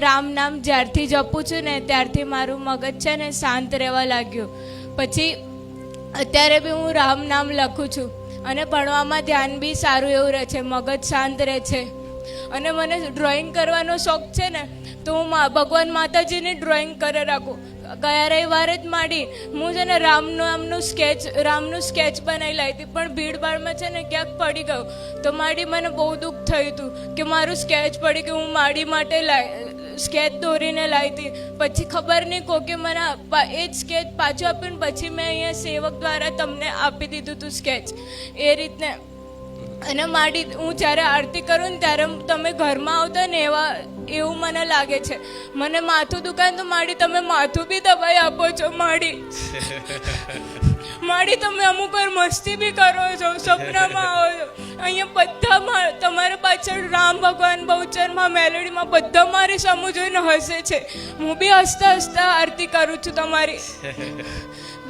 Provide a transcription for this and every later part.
રામ નામ જ્યારથી જપું છું ને ત્યારથી મારું મગજ છે ને શાંત રહેવા લાગ્યું. પછી અત્યારે બી હું રામ નામ લખું છું અને ભણવામાં ધ્યાન બી સારું એવું રહે છે, મગજ શાંત રહે છે. અને મને ડ્રોઈંગ કરવાનો શોખ છે ને, તો હું ભગવાન માતાજીની ડ્રોઈંગ કરે રાખું. ગયા રવિવારે જ માંડી હું છે ને રામનું સ્કેચ બનાવી લાવી હતી, પણ ભીડભાડમાં છે ને ક્યાંક પડી ગયું. તો માડી મને બહુ દુઃખ થયું હતું કે મારું સ્કેચ પડી ગયું. હું માડી માટે સ્કેચ દોરીને લાવી હતી. પછી ખબર નહીં કોકે મને એ જ સ્કેચ પાછું આપ્યું ને પછી મેં અહીંયા સેવક દ્વારા તમને આપી દીધું હતું સ્કેચ એ રીતને. અને માડી હું જ્યારે આરતી કરું ને ત્યારે તમે ઘરમાં આવતા ને એવું મને લાગે છે. મને માથું દુખાય તો માડી તમે માથું બી દબાઈ આપો છો. માડી તમે અમુક વાર મસ્તી બી કરો છો, સપનામાં આવો છો. અહીંયા બધા તમારા પાછળ રામ ભગવાન બહુચરમાં મેલેડીમાં બધા મારી સામું જોઈને હસે છે. હું બી હસતા હસતા આરતી કરું છું તમારી.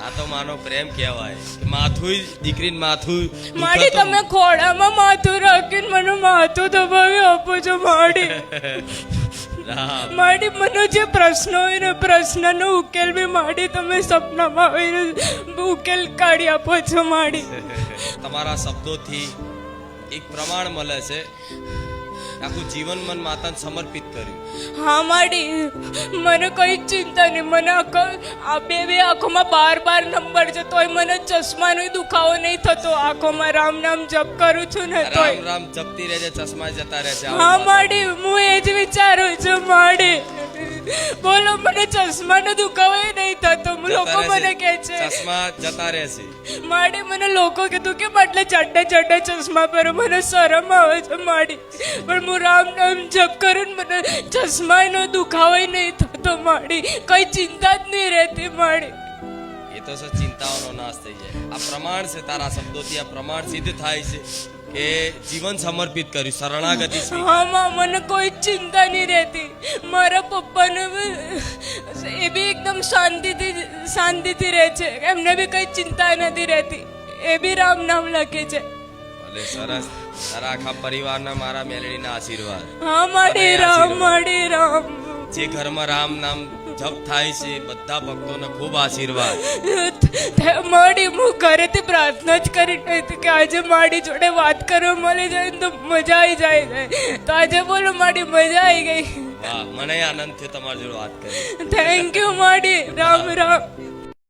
આ તો માનો પ્રેમ કહેવાય. માથું દીકરીને માથું માડી તમે ખોડામાં માથું રાખીને મને માથું દબાવી આપો છો. માડી મને જે પ્રશ્ન હોય ને પ્રશ્નનો ઉકેલ બી માડી તમે સપનામાં આવીને ઉકેલ કાઢી આપો છો. માડી તમારા શબ્દોથી એક પ્રમાણ મળે છે. આખું જીવન મન માતાને સમર્પિત કર્યું. હા માડી મને કઈ ચિંતા નહીં. મને આ બે આંખોમાં 12 નંબર છે તોય મને ચશ્માનો દુખાવો નહીં થતો. આંખોમાં રામ નામ જપ કરું છું ને તોય રામ રામ જપતી રહેજે, ચશ્મા જતા રહેશે. હા માડી હું એ જ વિચારું છું. માડી બોલો મને ચશ્માનો દુખાવો નહીં થતો. લોકો મને કહે છે ચશ્મા જતા રહેશે. માડી મને લોકો કીધું કે એટલે ચડ્ડા ચશ્મા પહેરો. મને શરમ આવે છે માડી, પણ હું રામ નામ જપ કરું મને ચશ્માનો દુખાવો નહીં થતો. માડી કઈ ચિંતા જ નહીં રહેતી. માડી એ તો સર ચિંતાઓનો નાશ થઈ જાય. આ પ્રમાણ છે તારા શબ્દોથી. આ પ્રમાણ સિદ્ધ થાય છે કે જીવન સમર્પિત કર્યું, શરણાગતિ. હા મને કોઈ ચિંતા નહીં રહેતી. મારા પપ્પાને એ બી એકદમ શાંતિથી રહે છે. એમને બી કઈ ચિંતા નથી રહેતી. એ બી રામ નામ લખે છે. ભલે સરસ. તારા આખા પરિવારના મારા મેલડીના આશીર્વાદ. હા માડી રામ. જે ઘરમાં રામ નામ જપ થાય છે બધા ભક્તોને ખૂબ આશીર્વાદ. માડી હું ઘરેથી પ્રાર્થના જ કરી હતી કે આજે માડી જોડે વાત કરવા મળી જાય તો મજા આવી જાય. તો આજે બોલો માડી મજા આવી ગઈ. વાહ, મને આનંદ થયો તમારી જોડે વાત કરી. થેન્ક યુ માડી. રામ.